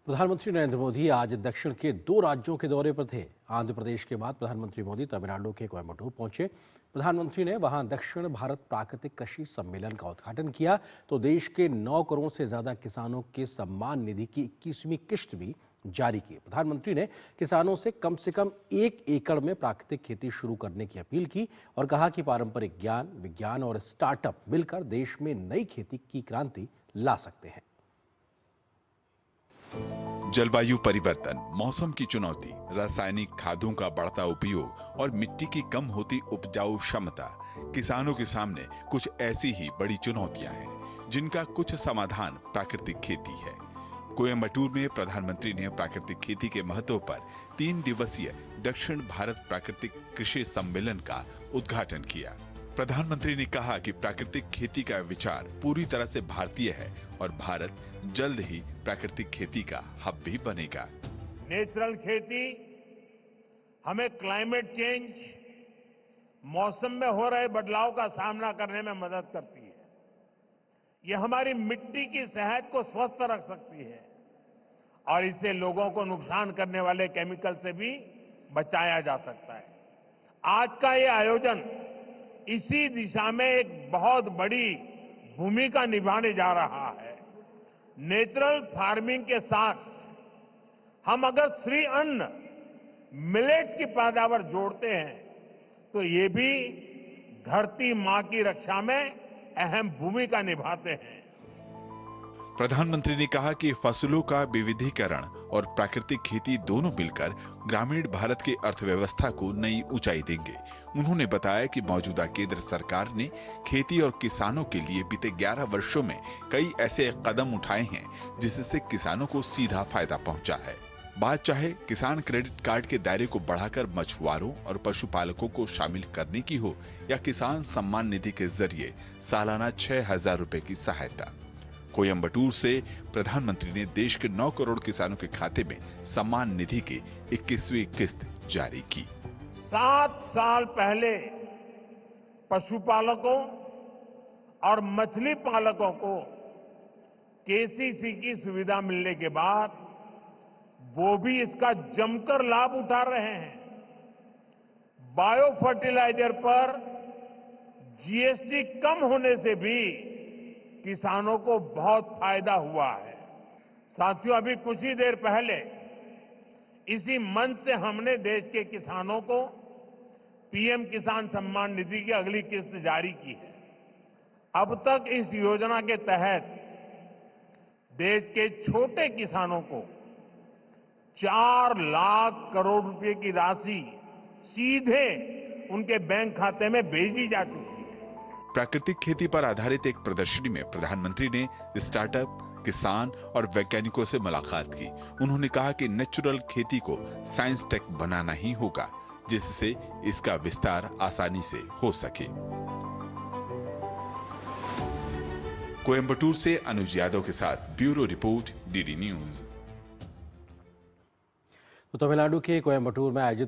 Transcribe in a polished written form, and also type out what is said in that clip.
प्रधानमंत्री नरेंद्र मोदी आज दक्षिण के 2 राज्यों के दौरे पर थे। आंध्र प्रदेश के बाद प्रधानमंत्री मोदी तमिलनाडु के कोयम्बटूर पहुंचे। प्रधानमंत्री ने वहां दक्षिण भारत प्राकृतिक कृषि सम्मेलन का उद्घाटन किया तो देश के 9 करोड़ से ज्यादा किसानों के सम्मान निधि की 21वीं किश्त भी जारी की। प्रधानमंत्री ने किसानों से कम 1 एकड़ में प्राकृतिक खेती शुरू करने की अपील की और कहा कि पारंपरिक ज्ञान, विज्ञान और स्टार्टअप मिलकर देश में नई खेती की क्रांति ला सकते हैं। जलवायु परिवर्तन, मौसम की चुनौती, रासायनिक खादों का बढ़ता उपयोग और मिट्टी की कम होती उपजाऊ क्षमता किसानों के सामने कुछ ऐसी ही बड़ी चुनौतियां हैं जिनका कुछ समाधान प्राकृतिक खेती है। कोयम्बटूर में प्रधानमंत्री ने प्राकृतिक खेती के महत्व पर 3 दिवसीय दक्षिण भारत प्राकृतिक कृषि सम्मेलन का उद्घाटन किया। प्रधानमंत्री ने कहा कि प्राकृतिक खेती का विचार पूरी तरह से भारतीय है और भारत जल्द ही प्राकृतिक खेती का हब भी बनेगा। नेचुरल खेती हमें क्लाइमेट चेंज, मौसम में हो रहे बदलाव का सामना करने में मदद करती है। ये हमारी मिट्टी की सेहत को स्वस्थ रख सकती है और इससे लोगों को नुकसान करने वाले केमिकल से भी बचाया जा सकता है। आज का ये आयोजन इसी दिशा में एक बहुत बड़ी भूमिका निभाने जा रहा है। नेचुरल फार्मिंग के साथ हम अगर श्री अन्न, मिलेट्स की पैदावार जोड़ते हैं तो ये भी धरती मां की रक्षा में अहम भूमिका निभाते हैं। प्रधानमंत्री ने कहा कि फसलों का विविधीकरण और प्राकृतिक खेती दोनों मिलकर ग्रामीण भारत की अर्थव्यवस्था को नई ऊंचाई देंगे। उन्होंने बताया कि मौजूदा केंद्र सरकार ने खेती और किसानों के लिए बीते 11 वर्षों में कई ऐसे कदम उठाए हैं जिससे किसानों को सीधा फायदा पहुंचा है। बात चाहे किसान क्रेडिट कार्ड के दायरे को बढ़ाकर मछुआरों और पशुपालकों को शामिल करने की हो या किसान सम्मान निधि के जरिए सालाना 6,000 रुपए की सहायता। कोयम्बटूर से प्रधानमंत्री ने देश के 9 करोड़ किसानों के खाते में सम्मान निधि की 21वीं किस्त जारी की। 7 साल पहले पशुपालकों और मछली पालकों को केसीसी की सुविधा मिलने के बाद वो भी इसका जमकर लाभ उठा रहे हैं। बायो फर्टिलाइजर पर जीएसटी कम होने से भी किसानों को बहुत फायदा हुआ है। साथियों, अभी कुछ ही देर पहले इसी मंच से हमने देश के किसानों को पीएम किसान सम्मान निधि की अगली किस्त जारी की है। अब तक इस योजना के तहत देश के छोटे किसानों को 4 लाख करोड़ रुपए की राशि सीधे उनके बैंक खाते में भेजी जा चुकी है। प्राकृतिक खेती पर आधारित एक प्रदर्शनी में प्रधानमंत्री ने स्टार्टअप, किसान और वैज्ञानिकों से मुलाकात की। उन्होंने कहा कि नेचुरल खेती को साइंस टेक बनाना ही होगा जिससे इसका विस्तार आसानी से हो सके। कोयम्बटूर से अनुज यादव के साथ ब्यूरो रिपोर्ट, डीडी न्यूज। तो तमिलनाडु के कोयम्बटूर में आयोजित